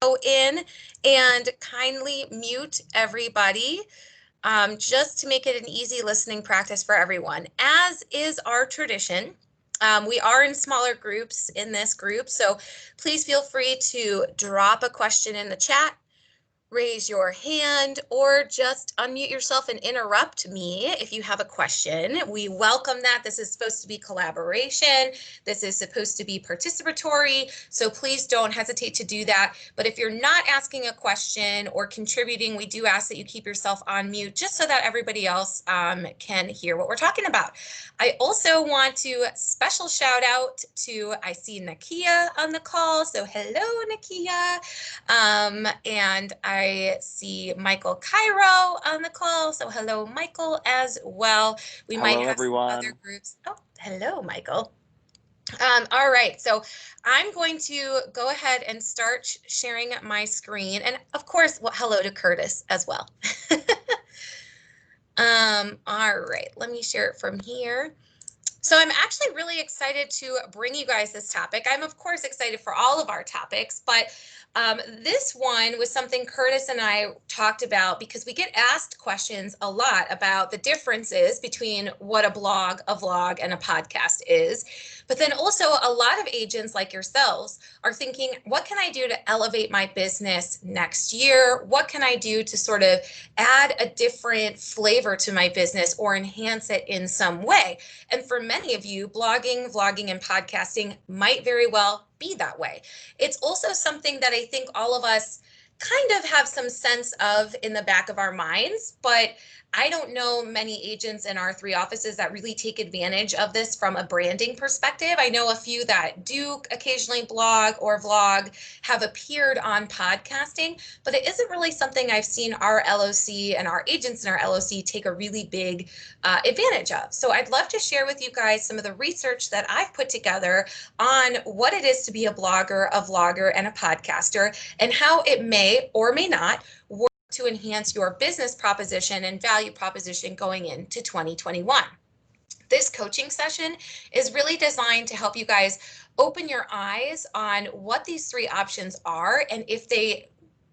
Go in and kindly mute everybody just to make it an easy listening practice for everyone. As is our tradition, we are in smaller groups in this group, so please feel free to drop a question in the chat, raise your hand, or just unmute yourself and interrupt me if you have a question. We welcome that. This is supposed to be collaboration. This is supposed to be participatory, so please don't hesitate to do that. But if you're not asking a question or contributing, we do ask that you keep yourself on mute just so that everybody else can hear what we're talking about. I also want to special shout out to, I see Nakia on the call, so hello Nakia. And I see Michael Cairo on the call. So hello, Michael, as well. We might have everyone. some other groups. Oh, hello, Michael. All right, so I'm going to go ahead and start sharing my screen. And of course, well, hello to Curtis as well. All right, let me share it from here. So I'm actually really excited to bring you guys this topic. I'm of course excited for all of our topics, but this one was something Curtis and I talked about because we get asked questions a lot about the differences between what a blog, a vlog, and a podcast is. But then also a lot of agents like yourselves are thinking, what can I do to elevate my business next year? What can I do to sort of add a different flavor to my business or enhance it in some way? And for many of you, blogging, vlogging, and podcasting might very well be that way. It's also something that I think all of us kind of have some sense of in the back of our minds, but I don't know many agents in our 3 offices that really take advantage of this from a branding perspective. I know a few that do occasionally blog or vlog, have appeared on podcasting, but it isn't really something I've seen our LOC and our agents in our LOC take a really big advantage of. So I'd love to share with you guys some of the research that I've put together on what it is to be a blogger, a vlogger, and a podcaster, and how it may or may not work to enhance your business proposition and value proposition going into 2021. This coaching session is really designed to help you guys open your eyes on what these 3 options are and if they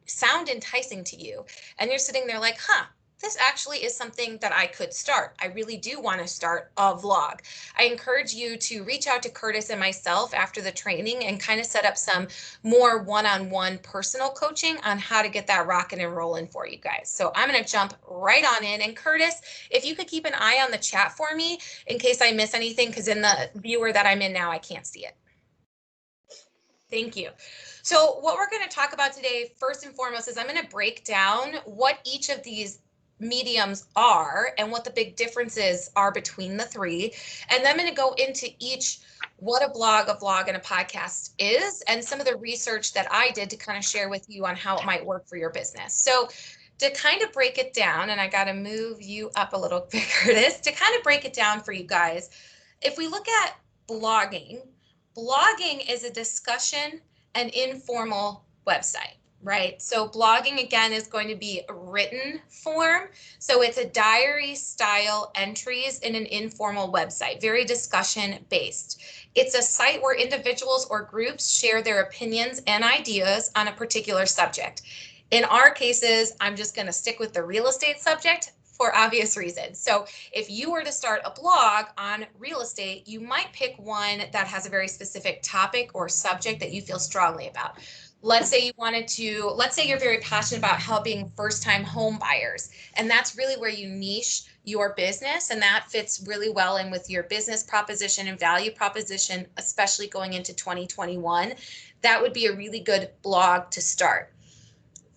sound enticing to you. And you're sitting there like, this actually is something that I could start. I really do want to start a vlog. I encourage you to reach out to Curtis and myself after the training and kind of set up some more one-on-one personal coaching on how to get that rocking and rolling for you guys. So I'm going to jump right on in. And Curtis, if you could keep an eye on the chat for me in case I miss anything, because in the viewer that I'm in now, I can't see it. Thank you. So what we're going to talk about today, first and foremost, is I'm going to break down what each of these mediums are and what the big differences are between the 3. And then I'm going to go into each, what a blog, a vlog, and a podcast is, and some of the research that I did to kind of share with you on how it might work for your business. So to kind of break it down, and I got to move you up a little bit, Curtis, to kind of break it down for you guys, if we look at blogging, blogging is a discussion and informal website, right? So blogging, again, is going to be a written form. So it's a diary style entries in an informal website, very discussion based. It's a site where individuals or groups share their opinions and ideas on a particular subject. In our cases, I'm just going to stick with the real estate subject for obvious reasons. So if you were to start a blog on real estate, you might pick one that has a very specific topic or subject that you feel strongly about. Let's say you wanted to, let's say you're very passionate about helping first-time home buyers, and that's really where you niche your business, and that fits really well in with your business proposition and value proposition, especially going into 2021. That would be a really good blog to start.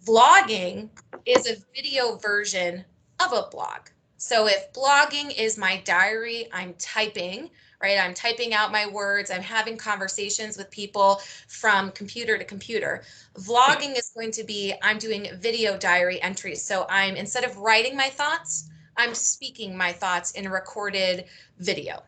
Vlogging is a video version of a blog. So if blogging is my diary, I'm typing, right? I'm typing out my words. I'm having conversations with people from computer to computer. Vlogging is going to be, I'm doing video diary entries. So I'm, instead of writing my thoughts, I'm speaking my thoughts in a recorded video.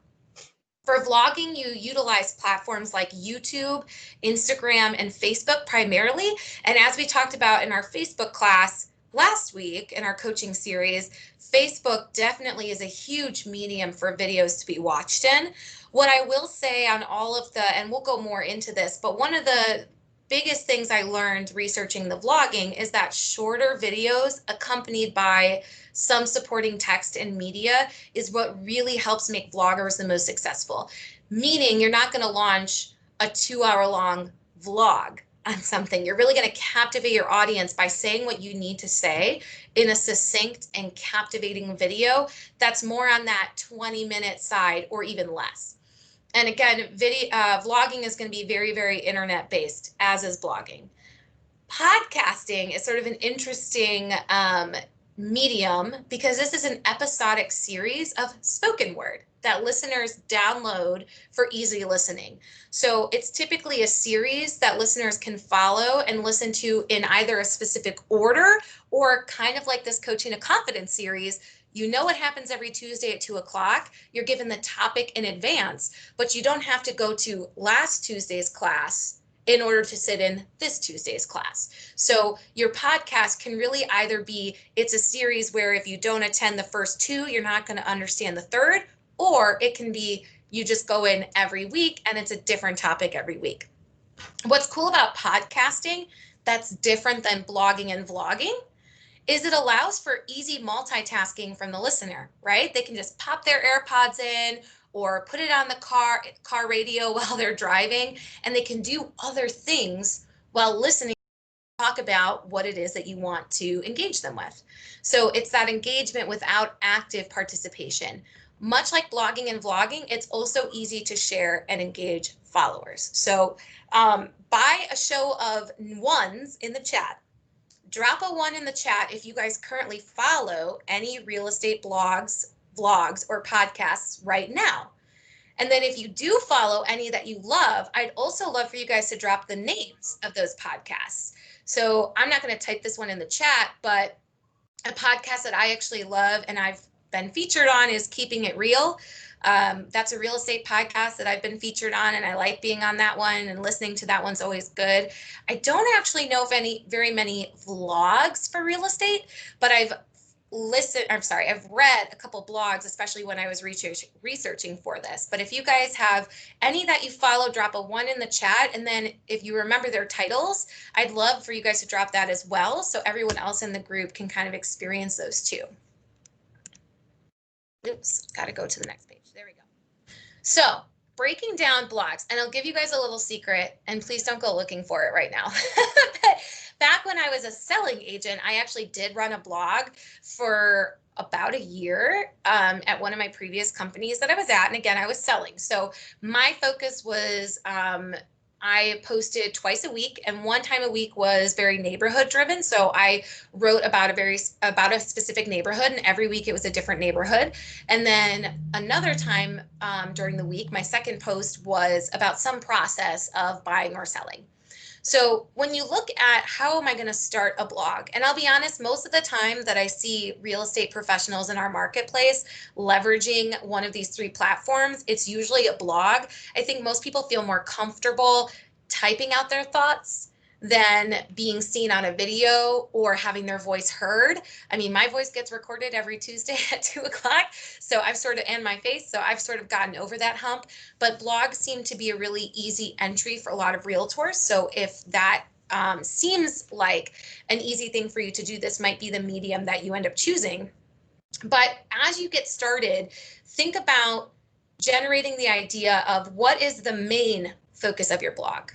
For vlogging, you utilize platforms like YouTube, Instagram, and Facebook primarily. And as we talked about in our Facebook class last week in our coaching series, Facebook definitely is a huge medium for videos to be watched in. What I will say on all of the, and we'll go more into this, but one of the biggest things I learned researching the vlogging is that shorter videos accompanied by some supporting text and media is what really helps make vloggers the most successful. Meaning you're not going to launch a 2-hour long vlog on something. You're really going to captivate your audience by saying what you need to say in a succinct and captivating video that's more on that 20-minute side or even less. And again, vlogging is going to be very, very internet based, as is blogging. Podcasting is sort of an interesting medium because this is an episodic series of spoken word that listeners download for easy listening. So it's typically a series that listeners can follow and listen to in either a specific order or kind of like this Coaching to Confidence series. You know what happens every Tuesday at 2 o'clock. You're given the topic in advance, but you don't have to go to last Tuesday's class in order to sit in this Tuesday's class. So your podcast can really either be, it's a series where if you don't attend the first two, you're not going to understand the third, or it can be you just go in every week and it's a different topic every week. What's cool about podcasting that's different than blogging and vlogging is it allows for easy multitasking from the listener, right? They can just pop their AirPods in or put it on the car radio while they're driving, and they can do other things while listening to talk about what it is that you want to engage them with. So it's that engagement without active participation. Much like blogging and vlogging, it's also easy to share and engage followers. So by a show of ones in the chat, drop a 1 in the chat if you guys currently follow any real estate blogs, vlogs, or podcasts right now. And then if you do follow any that you love, I'd also love for you guys to drop the names of those podcasts. So I'm not going to type this one in the chat, but a podcast that I actually love and I've been featured on is Keeping It Real. That's a real estate podcast that I've been featured on, and I like being on that one, and listening to that one's always good. I don't actually know of very many vlogs for real estate, but I've read a couple blogs, especially when I was researching for this. But if you guys have any that you follow, drop a 1 in the chat. And then if you remember their titles, I'd love for you guys to drop that as well, so everyone else in the group can kind of experience those too. Oops, got to go to the next page. There we go. So breaking down blogs, and I'll give you guys a little secret, and please don't go looking for it right now. But back when I was a selling agent, I actually did run a blog for about a year at one of my previous companies that I was at. And again, I was selling. So my focus was I posted twice a week, and one time a week was very neighborhood driven. So I wrote about a specific neighborhood, and every week it was a different neighborhood. And then another time during the week, my second post was about some process of buying or selling. So when you look at how am I going to start a blog, and I'll be honest, most of the time that I see real estate professionals in our marketplace leveraging one of these 3 platforms, it's usually a blog. I think most people feel more comfortable typing out their thoughts than being seen on a video or having their voice heard. I mean, my voice gets recorded every Tuesday at 2 o'clock. So I've sort of, and my face, so I've sort of gotten over that hump. But blogs seem to be a really easy entry for a lot of realtors. So if that seems like an easy thing for you to do, this might be the medium that you end up choosing. But as you get started, think about generating the idea of what is the main focus of your blog.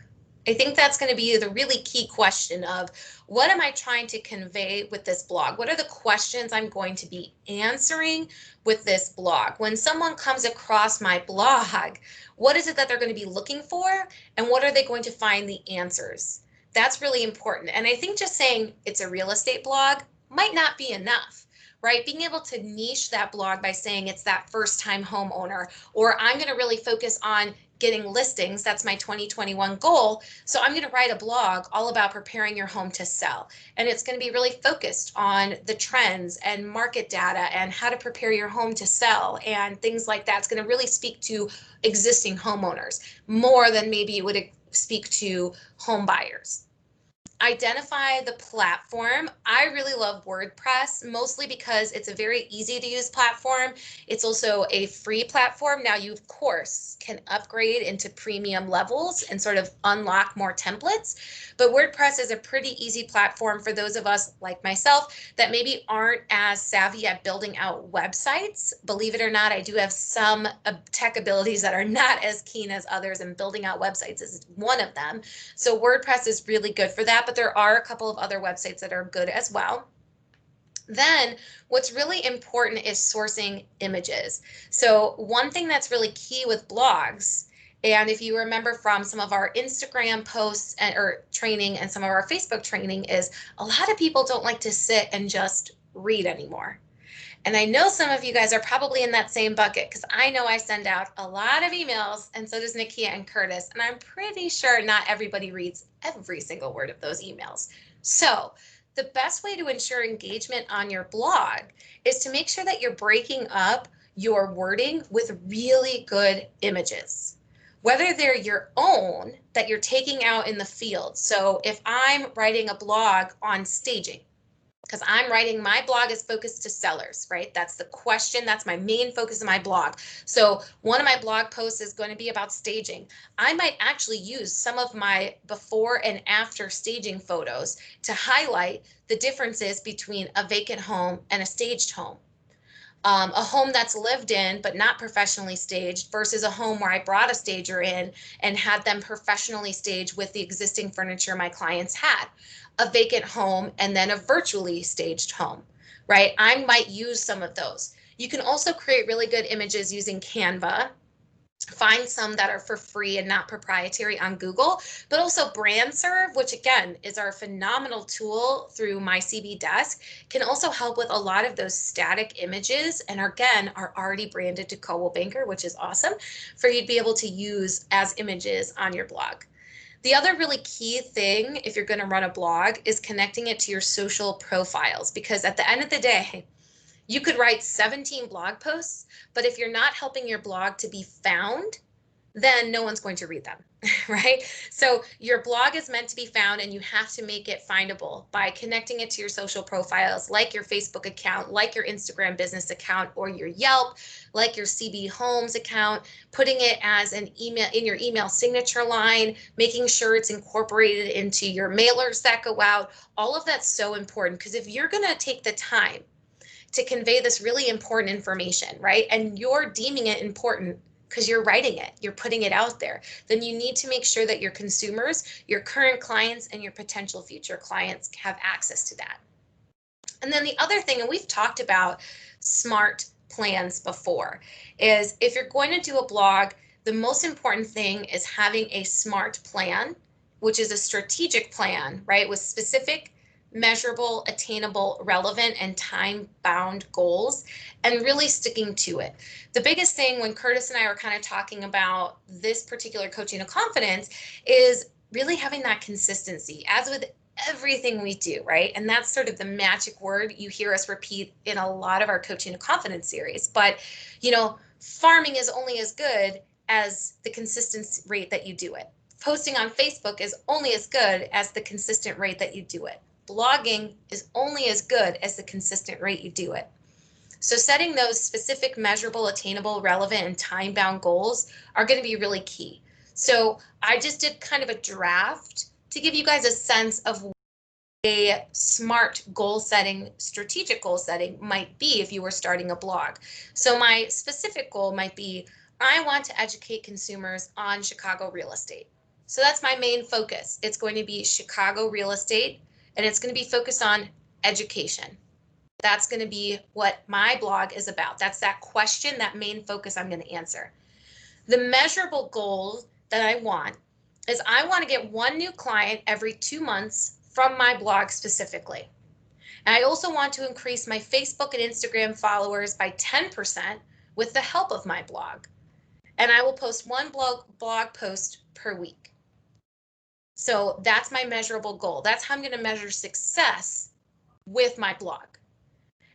I think that's going to be the really key question of what am I trying to convey with this blog? What are the questions I'm going to be answering with this blog? When someone comes across my blog, what is it that they're going to be looking for, and what are they going to find the answers? That's really important. And I think just saying it's a real estate blog might not be enough, right? Being able to niche that blog by saying it's that first-time homeowner, or I'm going to really focus on getting listings. That's my 2021 goal. So I'm going to write a blog all about preparing your home to sell. And it's going to be really focused on the trends and market data and how to prepare your home to sell and things like that. It's going to really speak to existing homeowners more than maybe it would speak to home buyers. identify the platform. I really love WordPress, mostly because it's a very easy to use platform. It's also a free platform. Now you, of course, can upgrade into premium levels and sort of unlock more templates. But WordPress is a pretty easy platform for those of us like myself that maybe aren't as savvy at building out websites. Believe it or not, I do have some tech abilities that are not as keen as others, and building out websites is one of them. So WordPress is really good for that, but there are a couple of other websites that are good as well. Then what's really important is sourcing images. So one thing that's really key with blogs, and if you remember from some of our Instagram posts or training and some of our Facebook training, is a lot of people don't like to sit and just read anymore. And I know some of you guys are probably in that same bucket, because I know I send out a lot of emails, and so does Nakia and Curtis, and I'm pretty sure not everybody reads every single word of those emails. So the best way to ensure engagement on your blog is to make sure that you're breaking up your wording with really good images, whether they're your own that you're taking out in the field. So if I'm writing a blog on staging, because I'm writing, my blog is focused to sellers, right? That's the question. That's my main focus of my blog. So one of my blog posts is going to be about staging. I might actually use some of my before and after staging photos to highlight the differences between a vacant home and a staged home. A home that's lived in but not professionally staged versus a home where I brought a stager in and had them professionally staged with the existing furniture my clients had. A vacant home and then a virtually staged home, right? I might use some of those. You can also create really good images using Canva. Find some that are for free and not proprietary on Google, but also BrandServe, which again is our phenomenal tool through My CB Desk, can also help with a lot of those static images, and again are already branded to Coldwell Banker, which is awesome for you to be able to use as images on your blog. The other really key thing if you're going to run a blog is connecting it to your social profiles, because at the end of the day, you could write 17 blog posts, but if you're not helping your blog to be found, then no one's going to read them, right? So your blog is meant to be found, and you have to make it findable by connecting it to your social profiles, like your Facebook account, like your Instagram business account, or your Yelp, like your CB Homes account, putting it as an email in your email signature line, making sure it's incorporated into your mailers that go out. All of that's so important, because if you're going to take the time to convey this really important information, right? And you're deeming it important because you're writing it, you're putting it out there, then you need to make sure that your consumers, your current clients, and your potential future clients have access to that. And then the other thing, and we've talked about SMART plans before, is if you're going to do a blog, the most important thing is having a SMART plan, which is a strategic plan, right, with specific, measurable, attainable, relevant, and time-bound goals, and really sticking to it. The biggest thing when Curtis and I were kind of talking about this particular Coaching to Confidence is really having that consistency, as with everything we do, right? And that's sort of the magic word you hear us repeat in a lot of our Coaching to Confidence series. But, you know, farming is only as good as the consistent rate that you do it. Posting on Facebook is only as good as the consistent rate that you do it. Blogging is only as good as the consistent rate you do it. So setting those specific, measurable, attainable, relevant, and time-bound goals are going to be really key. So I just did kind of a draft to give you guys a sense of what a SMART goal setting, strategic goal setting might be if you were starting a blog. So my specific goal might be, I want to educate consumers on Chicago real estate. So that's my main focus. It's going to be Chicago real estate, and it's going to be focused on education. That's going to be what my blog is about. That's that question, that main focus I'm going to answer. The measurable goal that I want is I want to get one new client every 2 months from my blog specifically. And I also want to increase my Facebook and Instagram followers by 10% with the help of my blog. And I will post one blog post per week. So that's my measurable goal. That's how I'm going to measure success with my blog.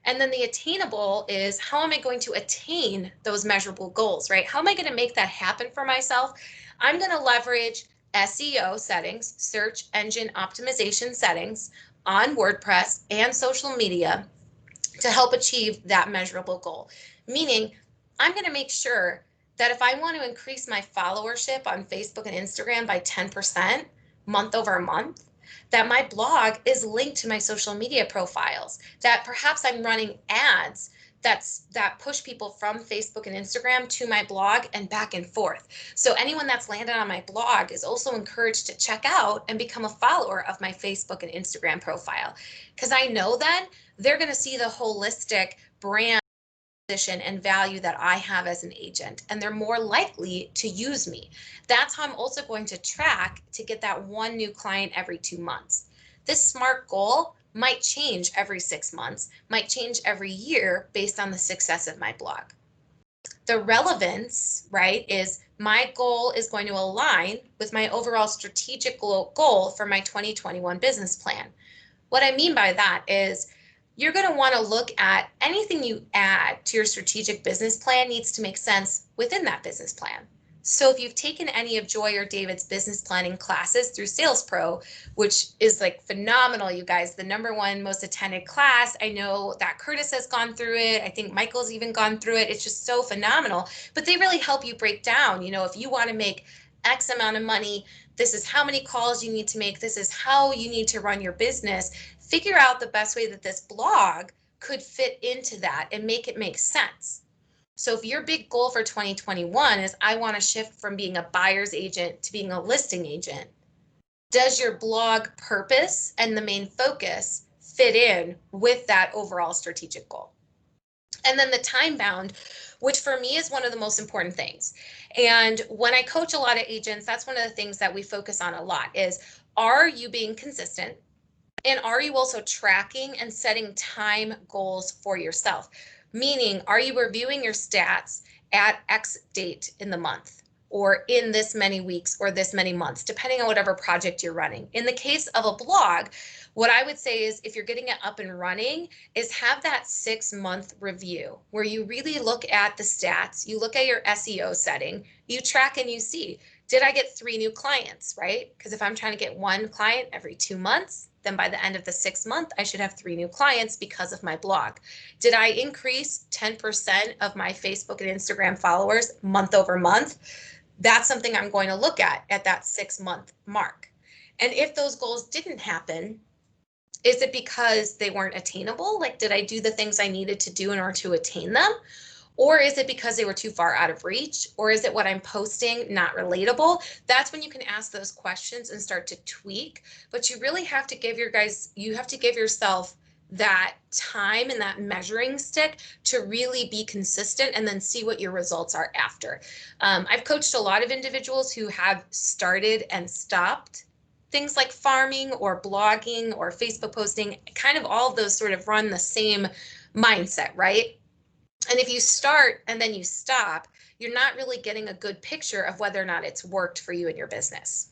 And then the attainable is, how am I going to attain those measurable goals, right? How am I going to make that happen for myself? I'm going to leverage SEO settings, search engine optimization settings on WordPress and social media to help achieve that measurable goal. Meaning, I'm going to make sure that if I want to increase my followership on Facebook and Instagram by 10% month over month, that my blog is linked to my social media profiles, that perhaps I'm running ads that push people from Facebook and Instagram to my blog and back and forth. So anyone that's landed on my blog is also encouraged to check out and become a follower of my Facebook and Instagram profile. Because I know then they're going to see the holistic brand position and value that I have as an agent, and they're more likely to use me. That's how I'm also going to track to get that one new client every 2 months. This SMART goal might change every 6 months, might change every year based on the success of my blog. The relevance, right, is my goal is going to align with my overall strategic goal for my 2021 business plan. What I mean by that is you're going to want to look at anything you add to your strategic business plan needs to make sense within that business plan. So if you've taken any of Joy or David's business planning classes through Sales Pro, which is like phenomenal, you guys, the #1 most attended class. I know that Curtis has gone through it. I think Michael's even gone through it. It's just so phenomenal. But they really help you break down, if you want to make X amount of money, this is how many calls you need to make. This is how you need to run your business. Figure out the best way that this blog could fit into that and make it make sense. So if your big goal for 2021 is I want to shift from being a buyer's agent to being a listing agent, does your blog purpose and the main focus fit in with that overall strategic goal? And then the time bound, which for me is one of the most important things. And when I coach a lot of agents, that's one of the things that we focus on a lot is, are you being consistent? And are you also tracking and setting time goals for yourself? Meaning, are you reviewing your stats at X date in the month, or in this many weeks, or this many months, depending on whatever project you're running? In the case of a blog, what I would say is, if you're getting it up and running, is have that 6-month review where you really look at the stats, you look at your SEO setting, you track and you see, did I get 3 new clients, right? Because if I'm trying to get 1 client every 2 months, then by the end of the 6th month, I should have 3 new clients because of my blog. Did I increase 10% of my Facebook and Instagram followers month over month? That's something I'm going to look at that 6-month mark. And if those goals didn't happen, is it because they weren't attainable? Like, did I do the things I needed to do in order to attain them? Or is it because they were too far out of reach? Or is it what I'm posting not relatable? That's when you can ask those questions and start to tweak. But you really have to give yourself that time and that measuring stick to really be consistent, and then see what your results are after. I've coached a lot of individuals who have started and stopped things like farming or blogging or Facebook posting. Kind of all of those sort of run the same mindset, right? And if you start and then you stop, you're not really getting a good picture of whether or not it's worked for you and your business.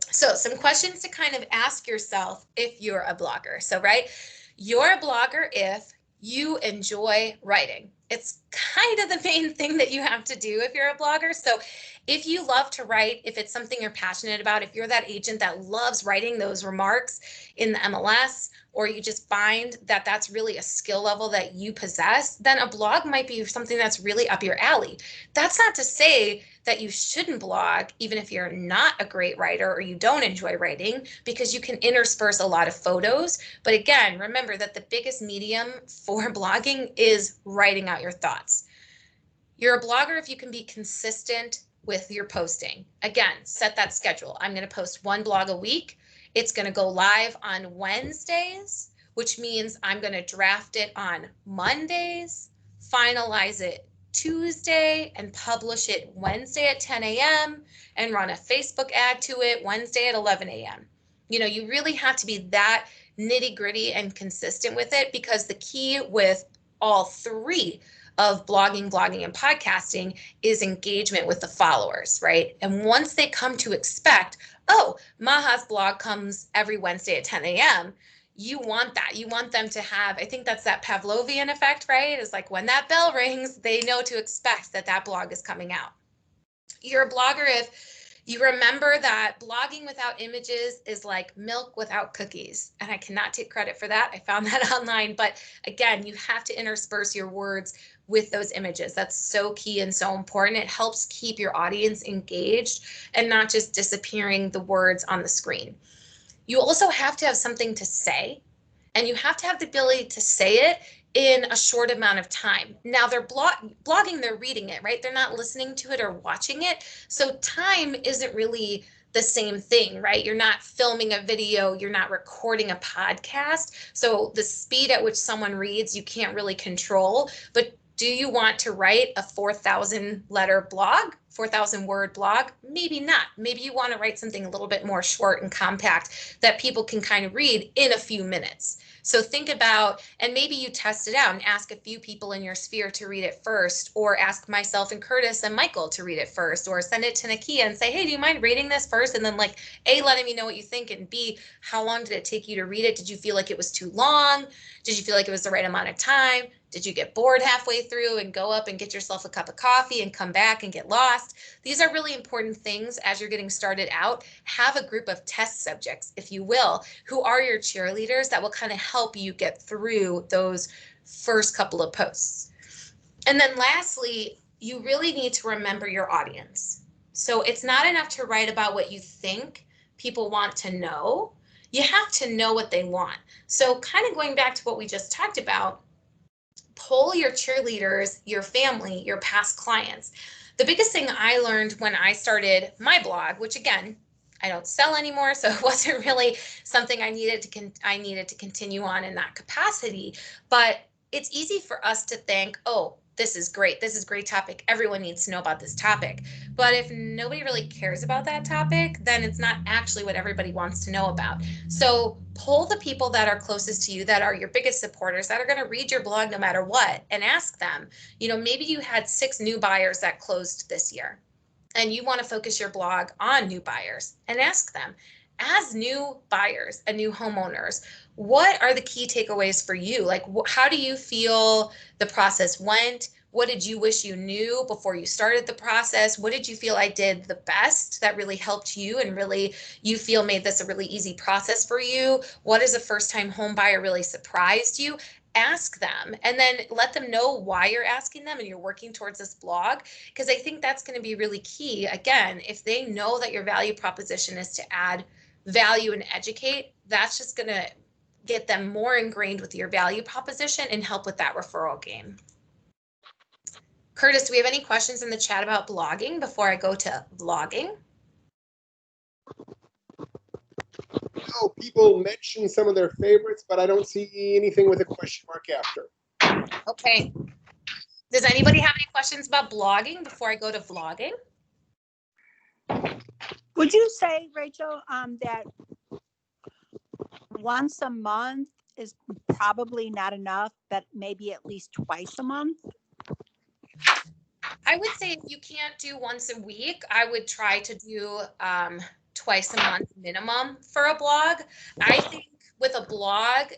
So some questions to kind of ask yourself if you're a blogger. So, right, you're a blogger if you enjoy writing. It's kind of the main thing that you have to do if you're a blogger. So if you love to write, if it's something you're passionate about, if you're that agent that loves writing those remarks in the MLS, or you just find that that's really a skill level that you possess, then a blog might be something that's really up your alley. That's not to say that you shouldn't blog, even if you're not a great writer or you don't enjoy writing, because you can intersperse a lot of photos. But again, remember that the biggest medium for blogging is writing out your thoughts. You're a blogger if you can be consistent with your posting. Again, set that schedule. I'm going to post 1 blog a week. It's going to go live on Wednesdays, which means I'm going to draft it on Mondays, finalize it Tuesday, and publish it Wednesday at 10 a.m. and run a Facebook ad to it Wednesday at 11 a.m. You really have to be that nitty-gritty and consistent with it, because the key with all 3 of blogging, and podcasting is engagement with the followers, right? And once they come to expect, oh, Maha's blog comes every Wednesday at 10 a.m., you want that. You want them to have, I think that's that Pavlovian effect, right? It's like when that bell rings, they know to expect that blog is coming out. You're a blogger if you remember that blogging without images is like milk without cookies. And I cannot take credit for that. I found that online. But again, you have to intersperse your words with those images. That's so key and so important. It helps keep your audience engaged and not just disappearing the words on the screen. You also have to have something to say, and you have to have the ability to say it in a short amount of time. Now they're blogging, they're reading it, right? They're not listening to it or watching it. So time isn't really the same thing, right? You're not filming a video, you're not recording a podcast. So the speed at which someone reads, you can't really control. But do you want to write a 4,000 letter blog, 4,000 word blog? Maybe not. Maybe you want to write something a little bit more short and compact that people can kind of read in a few minutes. So think about, and maybe you test it out and ask a few people in your sphere to read it first, or ask myself and Curtis and Michael to read it first, or send it to Nakia and say, hey, do you mind reading this first? And then like, A, letting me know what you think, and B, how long did it take you to read it? Did you feel like it was too long? Did you feel like it was the right amount of time? Did you get bored halfway through and go up and get yourself a cup of coffee and come back and get lost? These are really important things as you're getting started out. Have a group of test subjects, if you will, who are your cheerleaders that will kind of help you get through those first couple of posts. And then lastly, you really need to remember your audience. So it's not enough to write about what you think people want to know. You have to know what they want. So kind of going back to what we just talked about, poll your cheerleaders, your family, your past clients. The biggest thing I learned when I started my blog, which again, I don't sell anymore, so it wasn't really something I needed to continue on in that capacity, but it's easy for us to think, oh, this is great. This is a great topic. Everyone needs to know about this topic. But if nobody really cares about that topic, then it's not actually what everybody wants to know about. So poll the people that are closest to you, that are your biggest supporters, that are going to read your blog no matter what, and ask them, maybe you had 6 new buyers that closed this year, and you want to focus your blog on new buyers, and ask them, as new buyers and new homeowners, what are the key takeaways for you? Like, how do you feel the process went? What did you wish you knew before you started the process? What did you feel I did the best that really helped you and really you feel made this a really easy process for you? What is a first-time home buyer really surprised you? Ask them, and then let them know why you're asking them and you're working towards this blog, because I think that's going to be really key. Again, if they know that your value proposition is to add value and educate, that's just going to get them more ingrained with your value proposition and help with that referral game. Curtis, do we have any questions in the chat about blogging before I go to vlogging? No, people mention some of their favorites, but I don't see anything with a question mark after. Okay. Does anybody have any questions about blogging before I go to vlogging? Would you say, Rachel, that once a month is probably not enough, but maybe at least twice a month? I would say if you can't do once a week, I would try to do twice a month minimum for a blog. I think with a blog,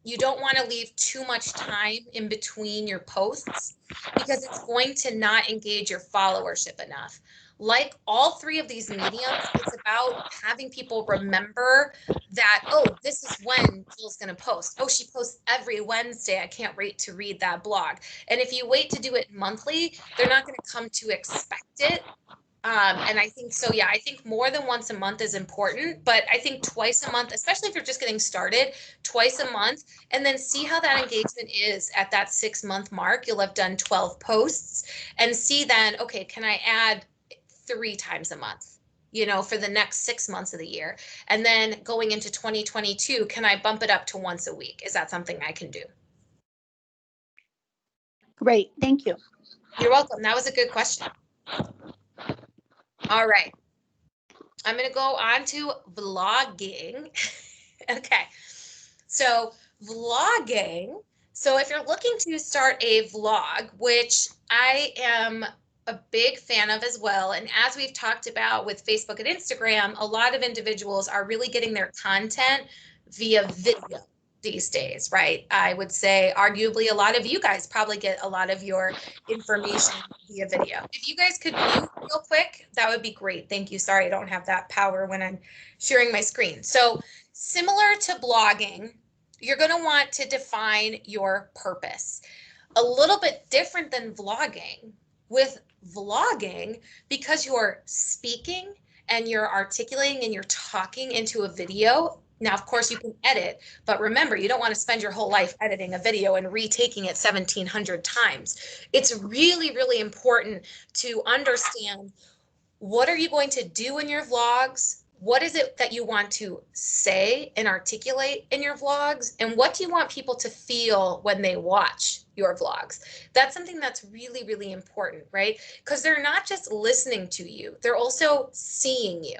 you don't want to leave too much time in between your posts because it's going to not engage your followership enough. Like all 3 of these mediums, it's about having people remember that, oh, this is when Jill's going to post. Oh, she posts every Wednesday. I can't wait to read that blog. And if you wait to do it monthly, they're not going to come to expect it. And I think so, yeah, I think more than once a month is important, but I think twice a month, especially if you're just getting started, twice a month, and then see how that engagement is at that 6-month mark. You'll have done 12 posts and see then, okay, can I add 3 times a month, for the next 6 months of the year? And then going into 2022, can I bump it up to once a week? Is that something I can do? Great, thank you. You're welcome. That was a good question. All right. I'm going to go on to vlogging. Okay. So vlogging. So if you're looking to start a vlog, which I am a big fan of as well, and as we've talked about with Facebook and Instagram, a lot of individuals are really getting their content via video. these days, right? I would say arguably a lot of you guys probably get a lot of your information via video. If you guys could mute real quick, that would be great. Thank you. Sorry, I don't have that power when I'm sharing my screen. So similar to blogging, you're going to want to define your purpose. A little bit different than vlogging. With vlogging, because you're speaking and you're articulating and you're talking into a video. Now, of course, you can edit, but remember, you don't want to spend your whole life editing a video and retaking it 1,700 times. It's really, really important to understand, what are you going to do in your vlogs? What is it that you want to say and articulate in your vlogs? And what do you want people to feel when they watch your vlogs? That's something that's really, really important, right? Because they're not just listening to you, they're also seeing you.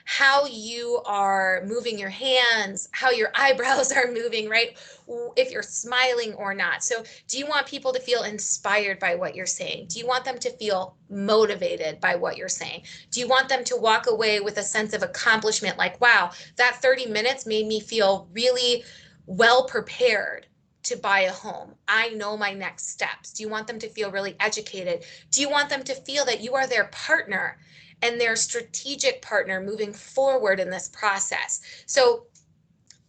How you are moving your hands, how your eyebrows are moving, right? If you're smiling or not. So do you want people to feel inspired by what you're saying? Do you want them to feel motivated by what you're saying? Do you want them to walk away with a sense of accomplishment, like, wow, that 30 minutes made me feel really well prepared to buy a home. I know my next steps. Do you want them to feel really educated? Do you want them to feel that you are their partner and their strategic partner moving forward in this process? So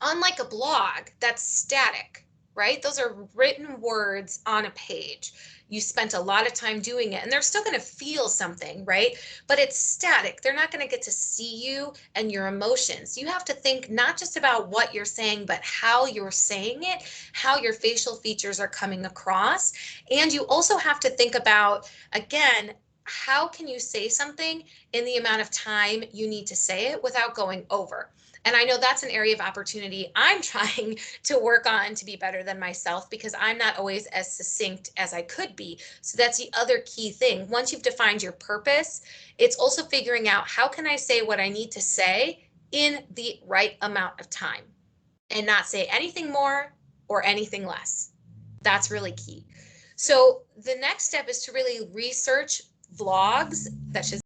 unlike a blog that's static, right? Those are written words on a page. You spent a lot of time doing it and they're still going to feel something, right? But it's static. They're not going to get to see you and your emotions. You have to think not just about what you're saying, but how you're saying it, how your facial features are coming across. And you also have to think about, again, how can you say something in the amount of time you need to say it without going over? And I know that's an area of opportunity I'm trying to work on to be better than myself, because I'm not always as succinct as I could be. So that's the other key thing. Once you've defined your purpose, it's also figuring out, how can I say what I need to say in the right amount of time and not say anything more or anything less. That's really key. So the next step is to really research vlogs, that should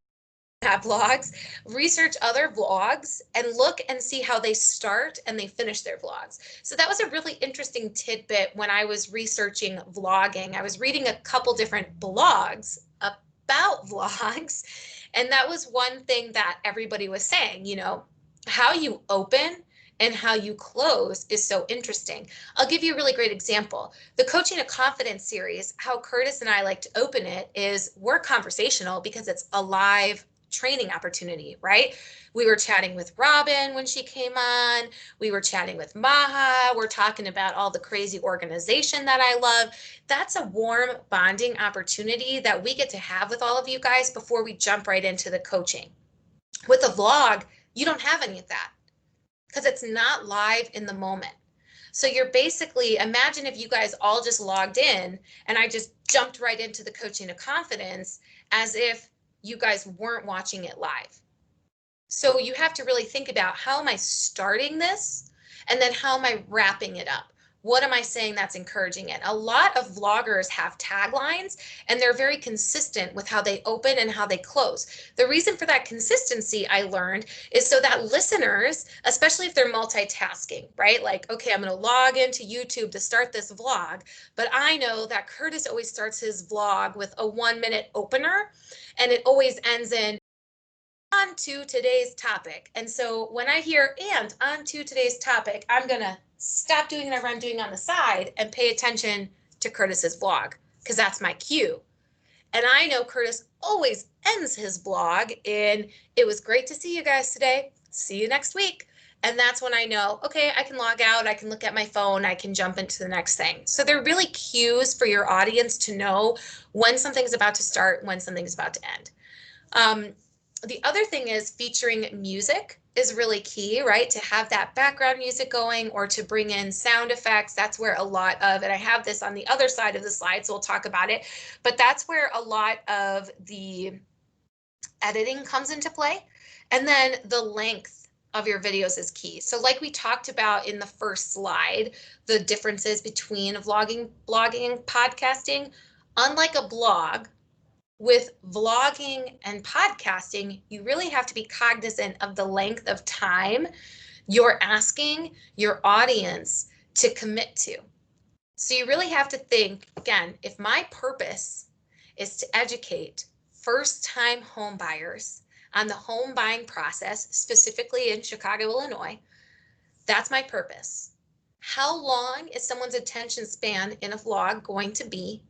have vlogs, research other vlogs and look and see how they start and they finish their vlogs. So that was a really interesting tidbit when I was researching vlogging. I was reading a couple different blogs about vlogs, and that was one thing that everybody was saying, you know, how you open and how you close is so interesting. I'll give you a really great example. The Coaching to Confidence series, how Curtis and I like to open it is, we're conversational because it's a live training opportunity, right? We were chatting with Robin when she came on. We were chatting with Maha. We're talking about all the crazy organization that I love. That's a warm bonding opportunity that we get to have with all of you guys before we jump right into the coaching. With a vlog, you don't have any of that because it's not live in the moment. So you're basically, imagine if you guys all just logged in and I just jumped right into the Coaching to Confidence as if you guys weren't watching it live. So you have to really think about, how am I starting this? And then how am I wrapping it up? What am I saying that's encouraging it? A lot of vloggers have taglines and they're very consistent with how they open and how they close. The reason for that consistency, I learned, is so that listeners, especially if they're multitasking, right? Like, okay, I'm going to log into YouTube to start this vlog, but I know that Curtis always starts his vlog with a 1-minute opener and it always ends in, on to today's topic. And so when I hear and on to today's topic, I'm going to stop doing whatever I'm doing on the side and pay attention to Curtis's vlog, because that's my cue. And I know Curtis always ends his blog in, it was great to see you guys today. See you next week. And that's when I know, okay, I can log out, I can look at my phone, I can jump into the next thing. So they're really cues for your audience to know when something's about to start, when something's about to end. The other thing is, featuring music is really key, right? To have that background music going or to bring in sound effects. That's where a lot of, and I have this on the other side of the slide, so we'll talk about it, but that's where a lot of the editing comes into play. And then the length of your videos is key. So like we talked about in the first slide, the differences between vlogging, blogging, and podcasting. Unlike a blog, with vlogging and podcasting, you really have to be cognizant of the length of time you're asking your audience to commit to. So you really have to think, again, if my purpose is to educate first-time home buyers on the home buying process, specifically in Chicago, Illinois, that's my purpose. How long is someone's attention span in a vlog going to be?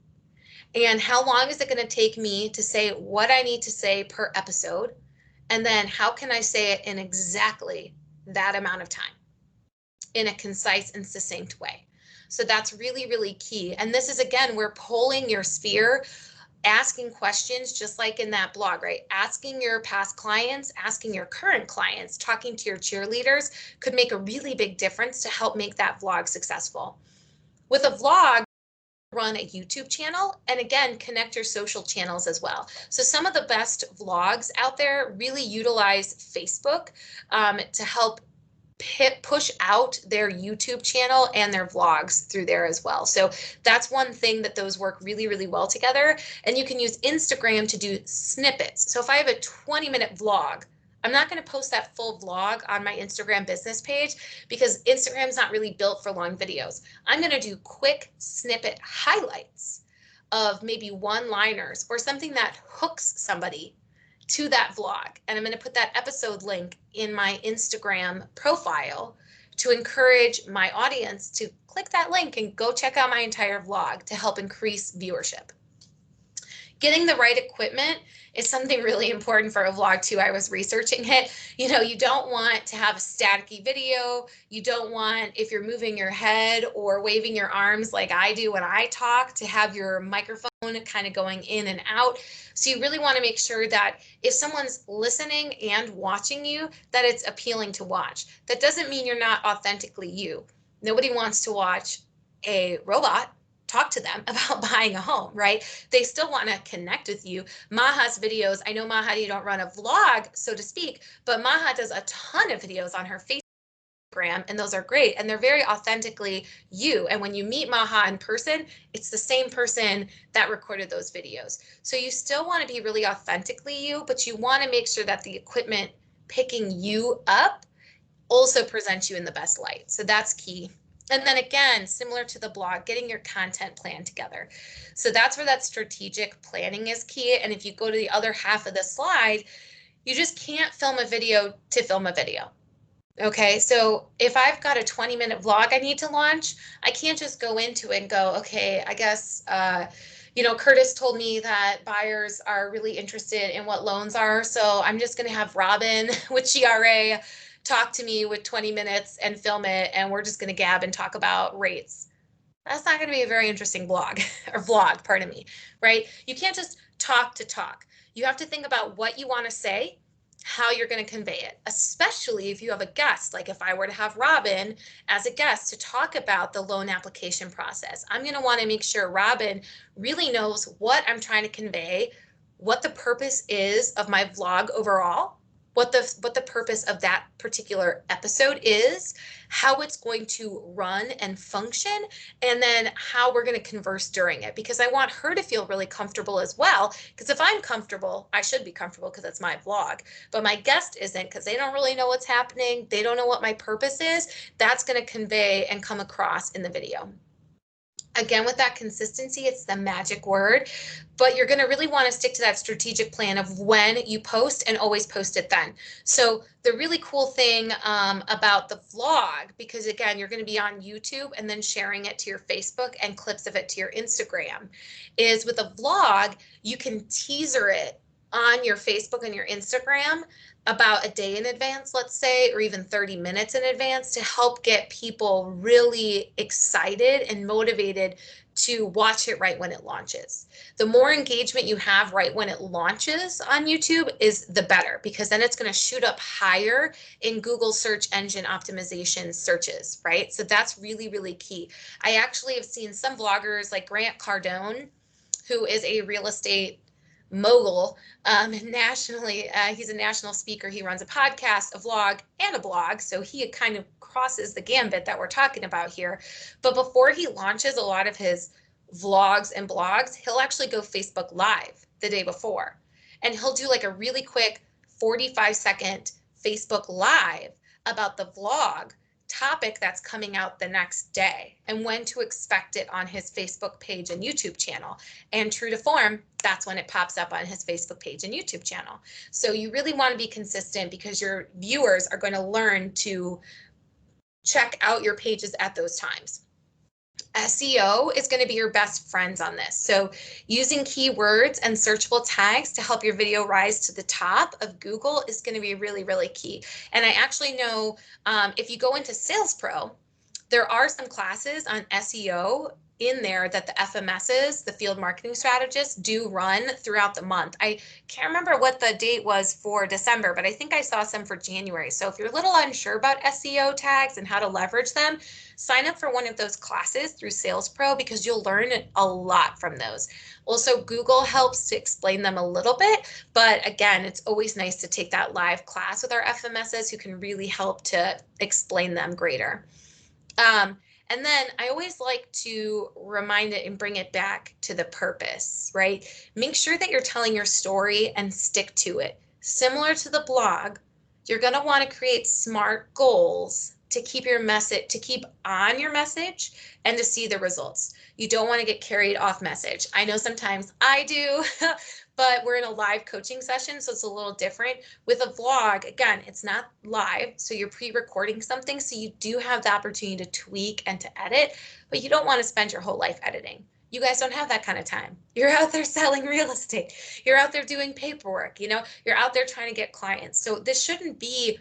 And how long is it going to take me to say what I need to say per episode? And then how can I say it in exactly that amount of time in a concise and succinct way? So that's really, really key. And this is, again, we're polling your sphere, asking questions, just like in that blog, right? Asking your past clients, asking your current clients, talking to your cheerleaders could make a really big difference to help make that vlog successful. With a vlog, run a YouTube channel, and again, connect your social channels as well. So some of the best vlogs out there really utilize Facebook to help push out their YouTube channel and their vlogs through there as well. So that's one thing that those work really, really well together. And you can use Instagram to do snippets. So if I have a 20-minute vlog, I'm not going to post that full vlog on my Instagram business page because Instagram's not really built for long videos. I'm going to do quick snippet highlights of maybe one-liners or something that hooks somebody to that vlog. And I'm going to put that episode link in my Instagram profile to encourage my audience to click that link and go check out my entire vlog to help increase viewership. Getting the right equipment is something really important for a vlog too. I was researching it. You don't want to have a staticky video. You don't want, if you're moving your head or waving your arms like I do when I talk, to have your microphone kind of going in and out. So you really want to make sure that if someone's listening and watching you, that it's appealing to watch. That doesn't mean you're not authentically you. Nobody wants to watch a robot talk to them about buying a home, right? They still want to connect with you. Maha's videos, I know Maha, you don't run a vlog, so to speak, but Maha does a ton of videos on her Facebook, and those are great. And they're very authentically you. And when you meet Maha in person, it's the same person that recorded those videos. So you still want to be really authentically you, but you want to make sure that the equipment picking you up also presents you in the best light. So that's key. And then again, similar to the blog, getting your content plan together. So that's where that strategic planning is key. And if you go to the other half of the slide, you just can't film a video to film a video. Okay, so if I've got a 20-minute vlog I need to launch, I can't just go into it and go, okay, I guess, Curtis told me that buyers are really interested in what loans are. So I'm just going to have Robin with GRA talk to me with 20 minutes and film it, and we're just going to gab and talk about rates. That's not going to be a very interesting blog or vlog, pardon me, right? You can't just talk to talk. You have to think about what you want to say, how you're going to convey it, especially if you have a guest. Like if I were to have Robin as a guest to talk about the loan application process, I'm going to want to make sure Robin really knows what I'm trying to convey, what the purpose is of my vlog overall, what the purpose of that particular episode is, how it's going to run and function, and then how we're going to converse during it, because I want her to feel really comfortable as well. Because if I'm comfortable, I should be comfortable because it's my vlog, but my guest isn't, because they don't really know what's happening. They don't know what my purpose is. That's going to convey and come across in the video. Again, with that consistency, it's the magic word, but you're going to really want to stick to that strategic plan of when you post and always post it then. So the really cool thing about the vlog, because again, you're going to be on YouTube and then sharing it to your Facebook and clips of it to your Instagram, is with a vlog, you can teaser it on your Facebook and your Instagram about a day in advance, let's say, or even 30 minutes in advance, to help get people really excited and motivated to watch it right when it launches. The more engagement you have right when it launches on YouTube is the better, because then it's going to shoot up higher in Google search engine optimization searches, right? So that's really, really key. I actually have seen some vloggers like Grant Cardone, who is a real estate mogul nationally. He's a national speaker. He runs a podcast, a vlog, and a blog. So he kind of crosses the gambit that we're talking about here. But before he launches a lot of his vlogs and blogs, he'll actually go Facebook Live the day before. And he'll do like a really quick 45-second Facebook Live about the vlog topic that's coming out the next day and when to expect it on his Facebook page and YouTube channel. And true to form, that's when it pops up on his Facebook page and YouTube channel. So you really want to be consistent because your viewers are going to learn to check out your pages at those times. SEO is going to be your best friends on this. So using keywords and searchable tags to help your video rise to the top of Google is going to be really, really key. And I actually know if you go into Sales Pro, there are some classes on SEO in there that the FMSs, the field marketing strategists, do run throughout the month. I can't remember what the date was for December, but I think I saw some for January. So if you're a little unsure about SEO tags and how to leverage them, sign up for one of those classes through Sales Pro because you'll learn a lot from those. Also, Google helps to explain them a little bit, but again, it's always nice to take that live class with our FMSs who can really help to explain them greater. And then I always like to remind it and bring it back to the purpose, right? Make sure that you're telling your story and stick to it. Similar to the blog, you're going to want to create SMART goals to keep your message, to keep on your message and to see the results. You don't want to get carried off message. I know sometimes I do, but we're in a live coaching session, so it's a little different. With a vlog, again, it's not live, so you're pre-recording something, so you do have the opportunity to tweak and to edit, but you don't want to spend your whole life editing. You guys don't have that kind of time. You're out there selling real estate. You're out there doing paperwork, you're out there trying to get clients. So this shouldn't be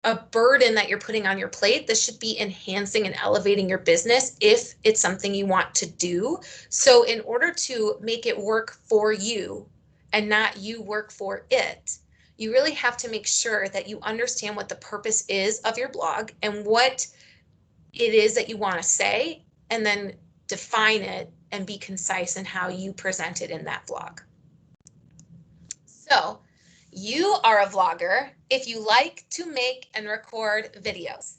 a burden that you're putting on your plate. This should be enhancing and elevating your business if it's something you want to do. So in order to make it work for you and not you work for it, you really have to make sure that you understand what the purpose is of your blog and what it is that you want to say, and then define it and be concise in how you present it in that blog. So you are a vlogger if you like to make and record videos.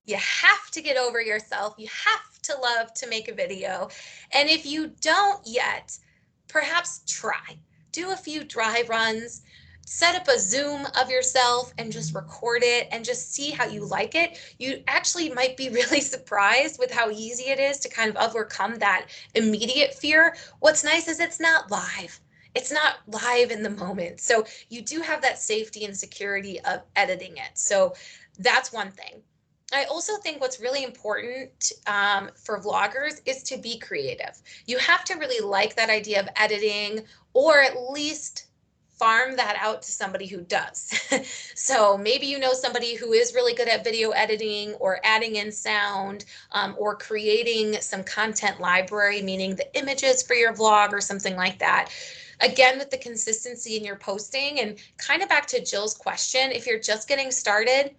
You have to get over yourself. You have to love to make a video. And if you don't yet, perhaps try. Do a few dry runs, set up a Zoom of yourself and just record it and just see how you like it. You actually might be really surprised with how easy it is to kind of overcome that immediate fear. What's nice is it's not live. It's not live in the moment. So you do have that safety and security of editing it. So that's one thing. I also think what's really important for vloggers is to be creative. You have to really like that idea of editing, or at least farm that out to somebody who does. So maybe you know somebody who is really good at video editing or adding in sound or creating some content library, meaning the images for your vlog or something like that. Again, with the consistency in your posting, and kind of back to Jill's question, if you're just getting started,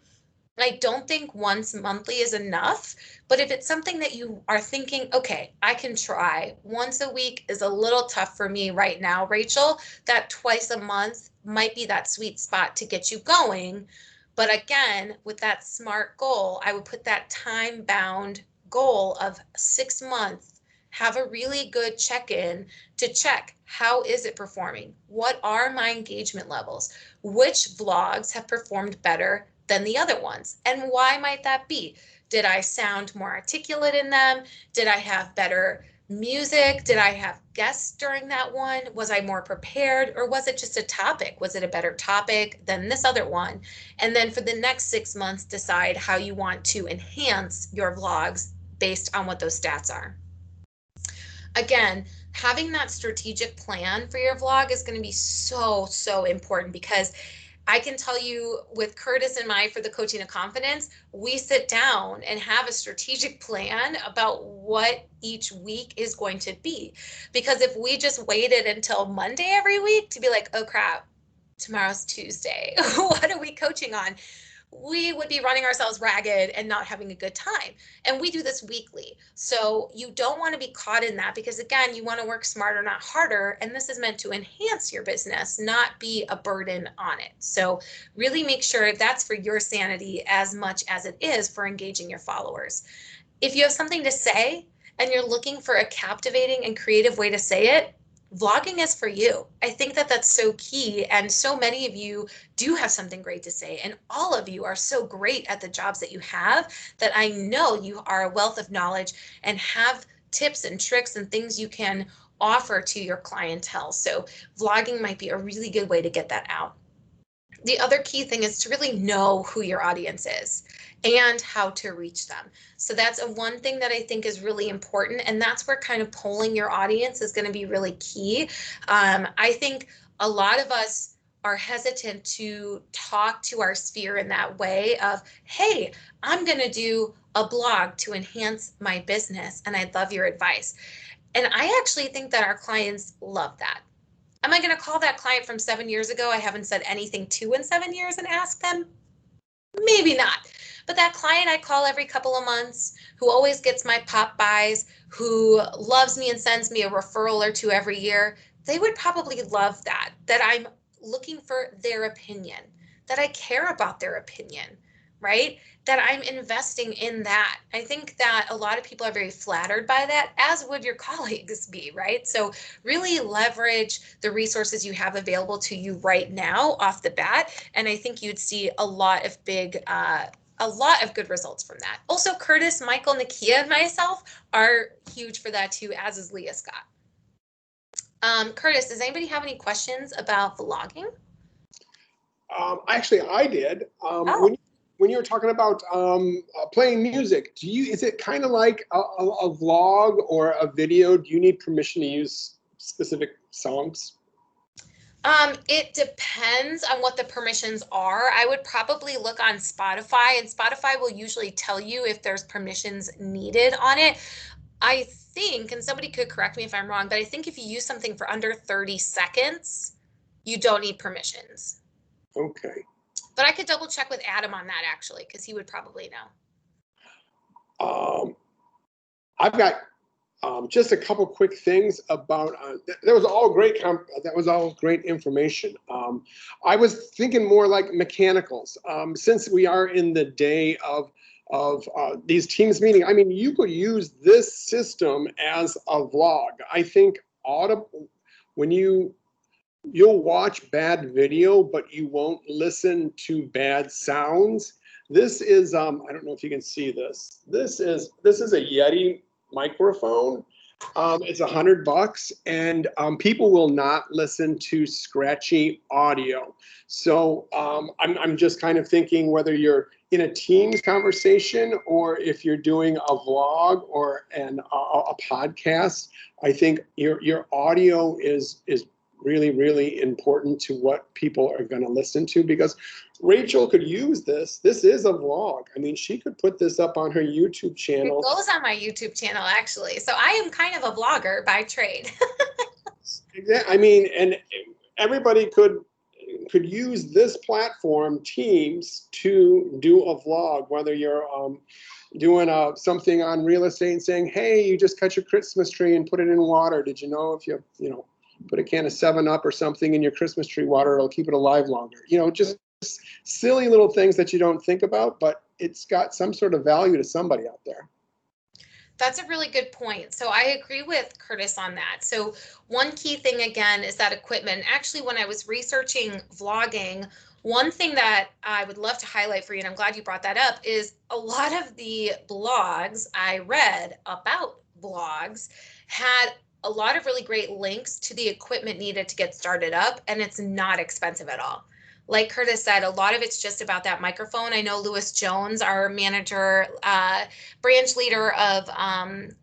I don't think once monthly is enough, but if it's something that you are thinking, okay, I can try, once a week is a little tough for me right now, Rachel, that twice a month might be that sweet spot to get you going. But again, with that SMART goal, I would put that time-bound goal of 6 months. Have a really good check-in to check, how is it performing? What are my engagement levels? Which vlogs have performed better than the other ones? And why might that be? Did I sound more articulate in them? Did I have better music? Did I have guests during that one? Was I more prepared, or was it just a topic? Was it a better topic than this other one? And then for the next 6 months, decide how you want to enhance your vlogs based on what those stats are. Again, having that strategic plan for your vlog is going to be so, so important, because I can tell you with Curtis and I for the Coaching of Confidence, we sit down and have a strategic plan about what each week is going to be. Because if we just waited until Monday every week to be like, oh crap, tomorrow's Tuesday, what are we coaching on? We would be running ourselves ragged and not having a good time. And we do this weekly. So you don't want to be caught in that, because again, you want to work smarter, not harder. And this is meant to enhance your business, not be a burden on it. So really make sure that's for your sanity as much as it is for engaging your followers. If you have something to say and you're looking for a captivating and creative way to say it, vlogging is for you. I think that that's so key. And so many of you do have something great to say. And all of you are so great at the jobs that you have that I know you are a wealth of knowledge and have tips and tricks and things you can offer to your clientele. So vlogging might be a really good way to get that out. The other key thing is to really know who your audience is and how to reach them. So that's one thing that I think is really important. And that's where kind of polling your audience is going to be really key. I think a lot of us are hesitant to talk to our sphere in that way of, hey, I'm going to do a blog to enhance my business and I'd love your advice. And I actually think that our clients love that. Am I going to call that client from 7 years ago I haven't said anything to in 7 years and ask them? Maybe not. But that client I call every couple of months, who always gets my pop buys, who loves me and sends me a referral or two every year, they would probably love that I'm looking for their opinion, that I care about their opinion, right? That I'm investing in that. I think that a lot of people are very flattered by that, as would your colleagues be, right? So really leverage the resources you have available to you right now off the bat. And I think you'd see a lot of good results from that. Also, Curtis, Michael, Nakia, and myself are huge for that too, as is Leah Scott. Curtis, does anybody have any questions about vlogging? Actually, I did. Oh. When you were talking about playing music, is it kind of like a vlog or a video? Do you need permission to use specific songs? It depends on what the permissions are. I would probably look on Spotify, and Spotify will usually tell you if there's permissions needed on it. I think, and somebody could correct me if I'm wrong, but I think if you use something for under 30 seconds, you don't need permissions. Okay. But I could double check with Adam on that actually, because he would probably know. I've got just a couple quick things about. That was all great. That was all great information. I was thinking more like mechanicals. Since we are in the day of these Teams meeting, I mean, you could use this system as a vlog. I think when you'll watch bad video, but you won't listen to bad sounds. This is I don't know if you can see this. This is a Yeti microphone. It's $100, and people will not listen to scratchy audio. So I'm just kind of thinking whether you're in a Teams conversation or if you're doing a vlog or a podcast, I think your audio is really, really important to what people are going to listen to, because Rachel could use this. This is a vlog. I mean, she could put this up on her YouTube channel. It goes on my YouTube channel, actually. So I am kind of a vlogger by trade. I mean, and everybody could use this platform, Teams, to do a vlog, whether you're doing something on real estate and saying, hey, you just cut your Christmas tree and put it in water. Did you know if you put a can of 7-Up or something in your Christmas tree water, it'll keep it alive longer. Just silly little things that you don't think about, but it's got some sort of value to somebody out there. That's a really good point. So I agree with Curtis on that. So one key thing again is that equipment. Actually, when I was researching vlogging, one thing that I would love to highlight for you, and I'm glad you brought that up, is a lot of the blogs I read about vlogs had a lot of really great links to the equipment needed to get started up, and it's not expensive at all. Like Curtis said, a lot of it's just about that microphone. I know Lewis Jones, our manager, branch leader of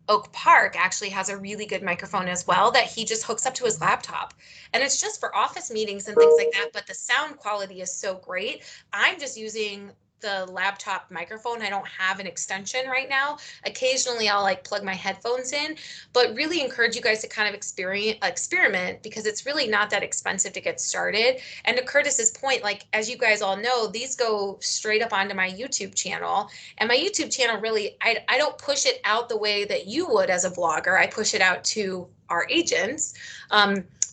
Oak Park, actually has a really good microphone as well that he just hooks up to his laptop. And it's just for office meetings and things like that, but the sound quality is so great. I'm just using the laptop microphone. I don't have an extension right now. Occasionally I'll like plug my headphones in, but really encourage you guys to kind of experiment, because it's really not that expensive to get started. And to Curtis's point, like, as you guys all know, these go straight up onto my YouTube channel, and my YouTube channel really, I don't push it out the way that you would as a vlogger. I push it out to our agents.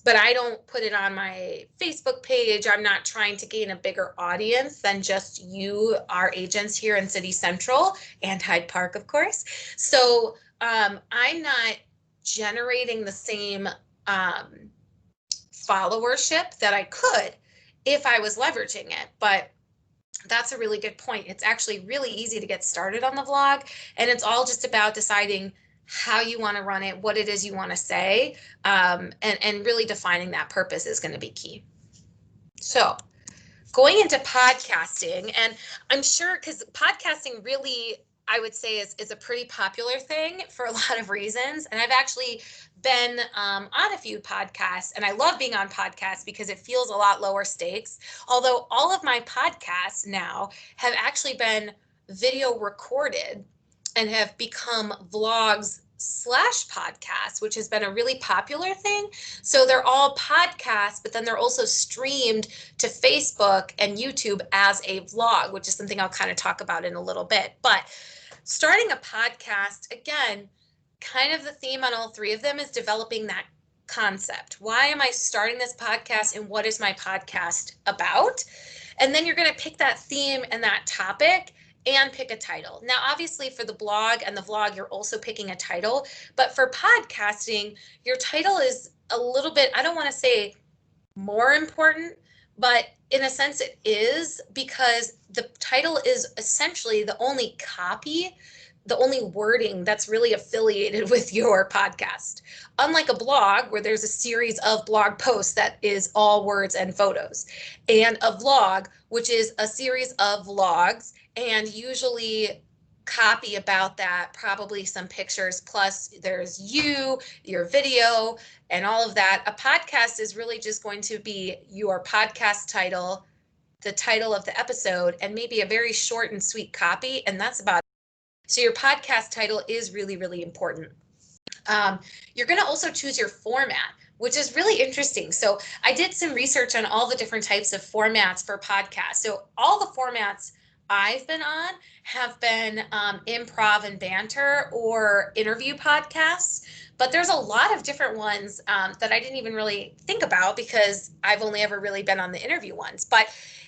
But I don't put it on my Facebook page. I'm not trying to gain a bigger audience than just you, our agents here in City Central and Hyde Park, of course. So I'm not generating the same followership that I could if I was leveraging it. But that's a really good point. It's actually really easy to get started on the vlog, and it's all just about deciding how you want to run it, what it is you want to say, and really defining that purpose is going to be key. So going into podcasting, and I'm sure because podcasting really, I would say, is a pretty popular thing for a lot of reasons. And I've actually been on a few podcasts, and I love being on podcasts because it feels a lot lower stakes. Although all of my podcasts now have actually been video recorded and have become vlogs slash podcasts, which has been a really popular thing. So they're all podcasts, but then they're also streamed to Facebook and YouTube as a vlog, which is something I'll kind of talk about in a little bit. But starting a podcast, again, kind of the theme on all three of them is developing that concept. Why am I starting this podcast, and what is my podcast about? And then you're going to pick that theme and that topic and pick a title. Now, obviously for the blog and the vlog, you're also picking a title, but for podcasting, your title is a little bit, I don't want to say more important, but in a sense it is, because the title is essentially the only copy, the only wording that's really affiliated with your podcast. Unlike a blog where there's a series of blog posts that is all words and photos, and a vlog, which is a series of vlogs and usually copy about that, probably some pictures, plus there's your video, and all of that. A podcast is really just going to be your podcast title, the title of the episode, and maybe a very short and sweet copy, and that's about it. So your podcast title is really, really important. You're going to also choose your format, which is really interesting. So I did some research on all the different types of formats for podcasts. So all the formats I've been on have been improv and banter or interview podcasts, but there's a lot of different ones that I didn't even really think about because I've only ever really been on the interview ones. But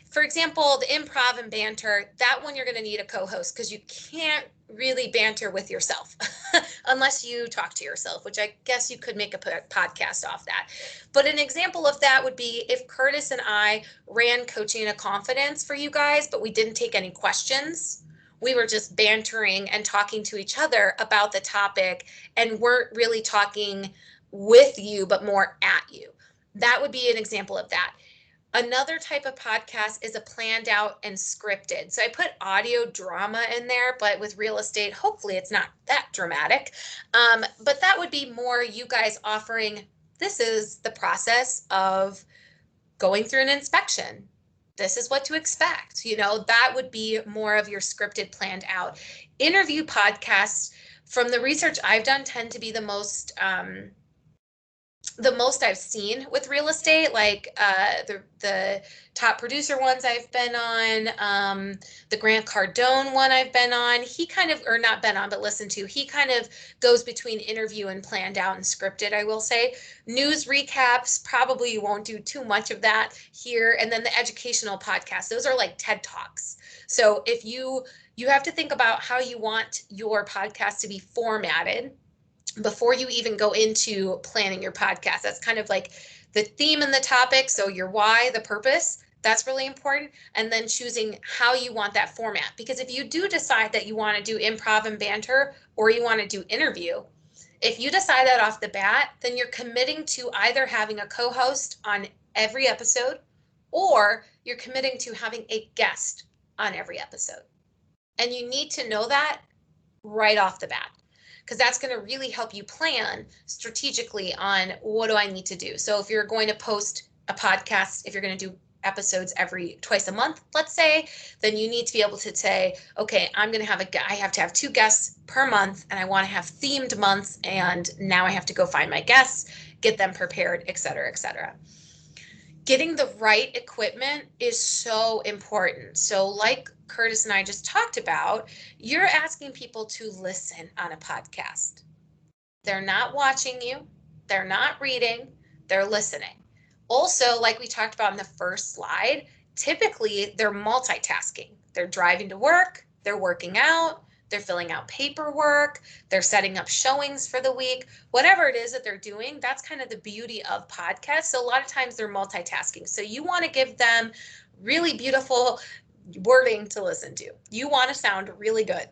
for example, the improv and banter, that one you're going to need a co-host because you can't really banter with yourself unless you talk to yourself, which I guess you could make a podcast off that. But an example of that would be if Curtis and I ran Coaching to Confidence for you guys, but we didn't take any questions. We were just bantering and talking to each other about the topic and weren't really talking with you, but more at you. That would be an example of that. Another type of podcast is a planned out and scripted. So I put audio drama in there, but with real estate, hopefully it's not that dramatic. But that would be more you guys offering, this is the process of going through an inspection. This is what to expect. That would be more of your scripted, planned out. Interview podcasts, from the research I've done, tend to be the most I've seen with real estate, like the top producer ones I've been on, the Grant Cardone one I've been on. He kind of, or not been on, but listened to, he kind of goes between interview and planned out and scripted, I will say. News recaps, probably you won't do too much of that here. And then the educational podcasts, those are like TED Talks. So if you have to think about how you want your podcast to be formatted before you even go into planning your podcast. That's kind of like the theme and the topic. So your why, the purpose, that's really important. And then choosing how you want that format. Because if you do decide that you want to do improv and banter, or you want to do interview, if you decide that off the bat, then you're committing to either having a co-host on every episode, or you're committing to having a guest on every episode. And you need to know that right off the bat, because that's going to really help you plan strategically on what do I need to do. So if you're going to post a podcast, if you're going to do episodes twice a month, let's say, then you need to be able to say, okay, I have to have 2 guests per month, and I want to have themed months, and now I have to go find my guests, get them prepared, et cetera, et cetera. Getting the right equipment is so important. So like Curtis and I just talked about, you're asking people to listen on a podcast. They're not watching you. They're not reading. They're listening. Also, like we talked about in the first slide, typically they're multitasking. They're driving to work. They're working out. they're filling out paperwork, they're setting up showings for the week, whatever it is that they're doing. That's kind of the beauty of podcasts. So a lot of times they're multitasking. So you want to give them really beautiful wording to listen to. You want to sound really good.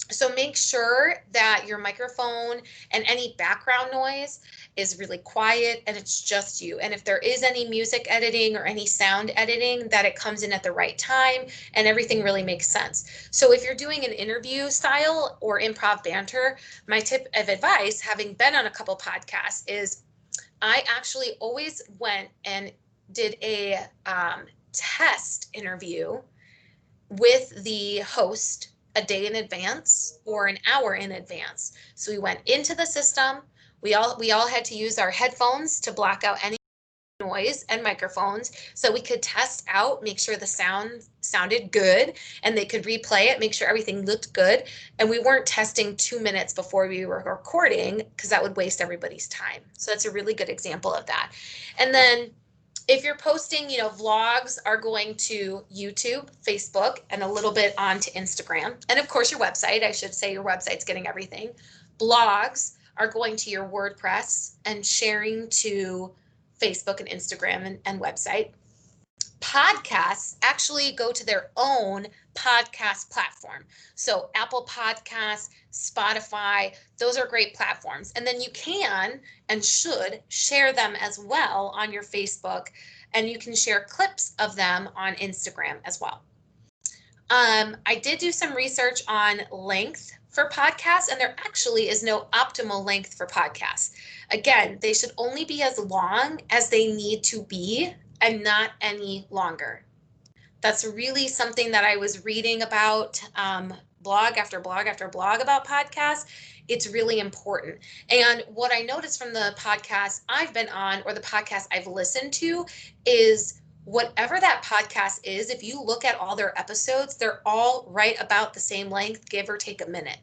So make sure that your microphone and any background noise is really quiet and it's just you. And if there is any music editing or any sound editing, that it comes in at the right time and everything really makes sense. So if you're doing an interview style or improv banter, my tip of advice, having been on a couple podcasts, is I actually always went and did a test interview with the host a day in advance or an hour in advance. So we went into the system. We all had to use our headphones to block out any noise and microphones so we could test out, make sure the sound sounded good, and they could replay it, make sure everything looked good. And we weren't testing 2 minutes before we were recording because that would waste everybody's time. So that's a really good example of that. And then if you're posting, vlogs are going to YouTube, Facebook, and a little bit onto Instagram. And of course, your website. I should say your website's getting everything. Blogs are going to your WordPress and sharing to Facebook and Instagram and website. Podcasts actually go to their own podcast platform. So Apple Podcasts, Spotify, those are great platforms. And then you can and should share them as well on your Facebook, and you can share clips of them on Instagram as well. I did do some research on length for podcasts, and there actually is no optimal length for podcasts. Again, they should only be as long as they need to be and not any longer. That's really something that I was reading about, blog after blog after blog about podcasts. It's really important. And what I noticed from the podcast I've been on, or the podcast I've listened to, is whatever that podcast is, if you look at all their episodes, they're all right about the same length, give or take a minute.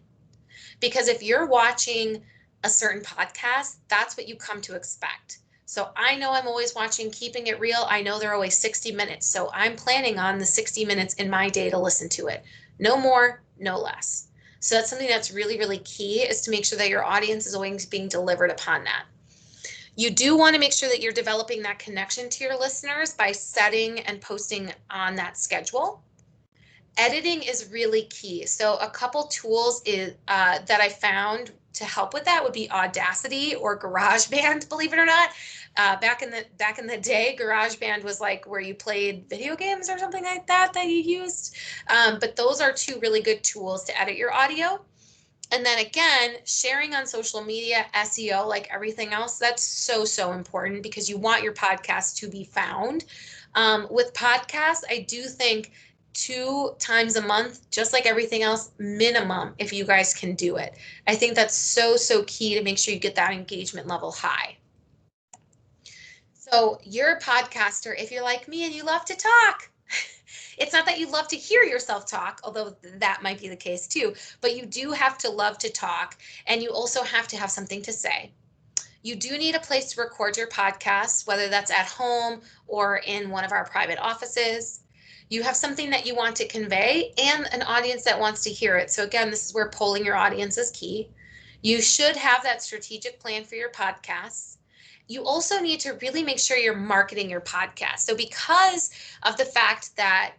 Because if you're watching a certain podcast, that's what you come to expect. So I know I'm always watching Keeping It Real. I know they're always 60 minutes. So I'm planning on the 60 minutes in my day to listen to it. No more, no less. So that's something that's really, really key, is to make sure that your audience is always being delivered upon that. You do want to make sure that you're developing that connection to your listeners by setting and posting on that schedule. Editing is really key. So a couple tools that I found to help with that would be Audacity or GarageBand, believe it or not. Back in the day, GarageBand was like where you played video games or something like that you used. But those are two really good tools to edit your audio. And then again, sharing on social media, SEO, like everything else, that's so, so important because you want your podcast to be found. With podcasts, I do think 2 times a month, just like everything else, minimum, if you guys can do it. I think that's so, so key to make sure you get that engagement level high. So you're a podcaster if you're like me and you love to talk. It's not that you love to hear yourself talk, although that might be the case too, but you do have to love to talk, and you also have to have something to say. You do need a place to record your podcasts, whether that's at home or in one of our private offices. You have something that you want to convey and an audience that wants to hear it. So again, this is where polling your audience is key. You should have that strategic plan for your podcasts. You also need to really make sure you're marketing your podcast. So because of the fact that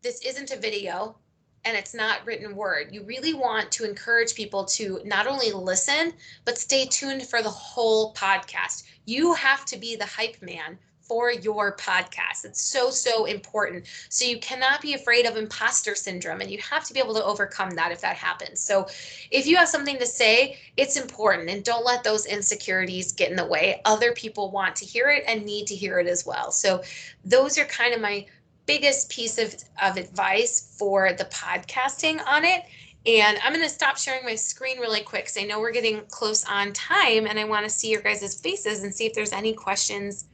this isn't a video and it's not written word, you really want to encourage people to not only listen, but stay tuned for the whole podcast. You have to be the hype man for your podcast. It's so, so important. So you cannot be afraid of imposter syndrome, and you have to be able to overcome that if that happens. So if you have something to say, it's important, and don't let those insecurities get in the way. Other people want to hear it and need to hear it as well. So those are kind of my biggest piece of advice for the podcasting on it. And I'm going to stop sharing my screen really quick because I know we're getting close on time, and I want to see your guys' faces and see if there's any questions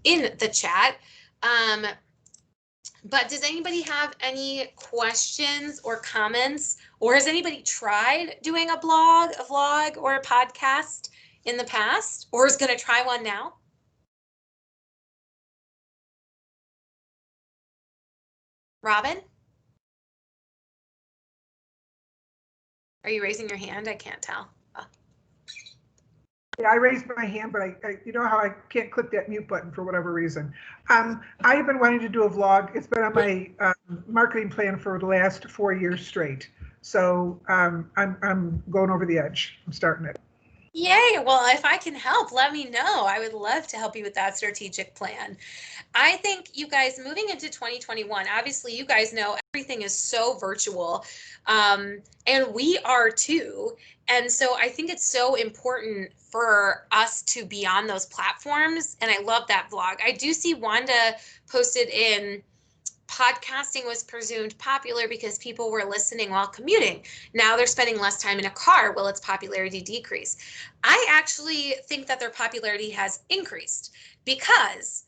in the chat. But does anybody have any questions or comments, or has anybody tried doing a blog, a vlog, or a podcast in the past, or is going to try one now? Robin? Are you raising your hand? I can't tell. Yeah, I raised my hand, but you know how I can't click that mute button for whatever reason. I have been wanting to do a vlog. It's been on my marketing plan for the last 4 years straight. So I'm going over the edge. I'm starting it. Yay. Well, if I can help, let me know. I would love to help you with that strategic plan. I think you guys moving into 2021, obviously you guys know everything is so virtual, and we are too. And so I think it's so important for us to be on those platforms. And I love that vlog. I do see Wanda posted in podcasting was presumed popular because people were listening while commuting. Now they're spending less time in a car. Will its popularity decrease? I actually think that their popularity has increased because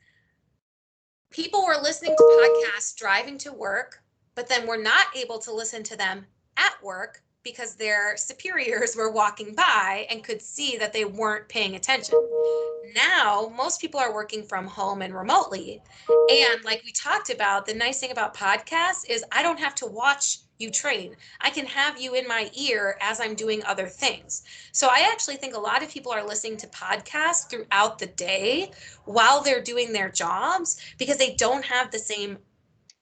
people were listening to podcasts driving to work, but then were not able to listen to them at work because their superiors were walking by and could see that they weren't paying attention. Now, most people are working from home and remotely. And like we talked about, the nice thing about podcasts is I don't have to watch you train. I can have you in my ear as I'm doing other things. So I actually think a lot of people are listening to podcasts throughout the day while they're doing their jobs because they don't have the same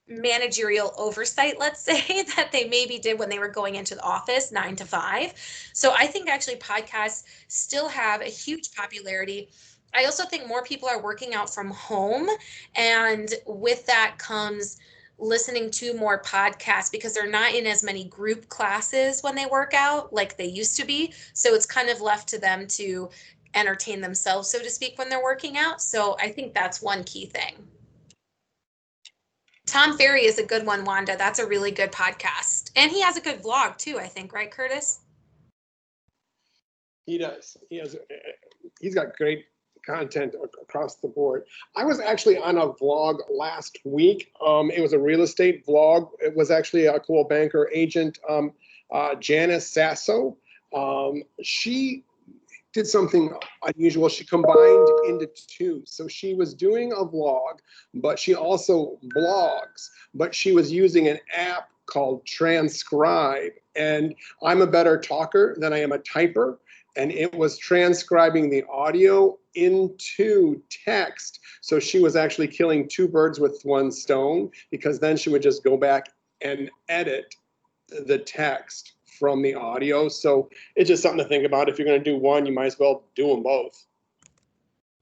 managerial oversight, let's say, that they maybe did when they were going into the office 9 to 5. So I think actually podcasts still have a huge popularity. I also think more people are working out from home, and with that comes listening to more podcasts because they're not in as many group classes when they work out like they used to be. So it's kind of left to them to entertain themselves, so to speak, when they're working out. So I think that's one key thing. Tom Ferry is a good one, Wanda. That's a really good podcast. And he has a good vlog too, I think, right, Curtis? He does. He's got great content across the board. I was actually on a vlog last week. It was a real estate vlog. It was actually a Coldwell Banker agent, Janice Sasso. She did something unusual. She combined into two. So she was doing a vlog, but she also blogs, but she was using an app called Transcribe. And I'm a better talker than I am a typer. And it was transcribing the audio into text. So she was actually killing two birds with one stone, because then she would just go back and edit the text from the audio. So it's just something to think about. If you're going to do one, you might as well do them both.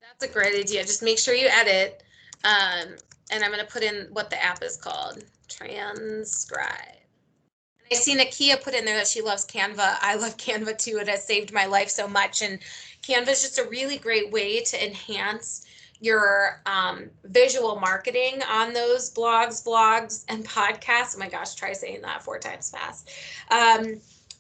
That's a great idea. Just make sure you edit. And I'm going to put in what the app is called. Transcribe. I see Nakia put in there that she loves Canva. I love Canva too. It has saved my life so much. And Canva is just a really great way to enhance your visual marketing on those blogs, vlogs, and podcasts. Oh my gosh, try saying that 4 times fast.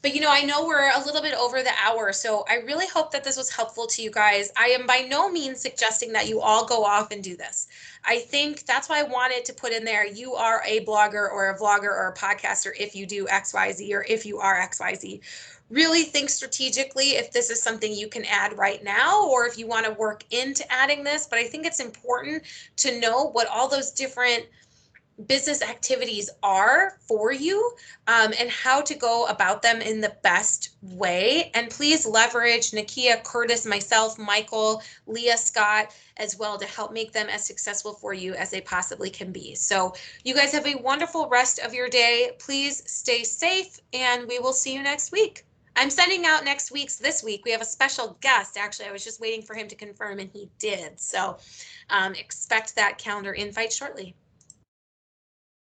But I know we're a little bit over the hour, so I really hope that this was helpful to you guys. I am by no means suggesting that you all go off and do this. I think that's why I wanted to put in there, you are a blogger or a vlogger or a podcaster if you do XYZ or if you are XYZ. Really think strategically if this is something you can add right now or if you want to work into adding this. But I think it's important to know what all those different business activities are for you and how to go about them in the best way. And please leverage Nakia, Curtis, myself, Michael, Leah, Scott as well to help make them as successful for you as they possibly can be. So you guys have a wonderful rest of your day. Please stay safe and we will see you next week. I'm sending out this week. We have a special guest. Actually, I was just waiting for him to confirm and he did. So expect that calendar invite shortly.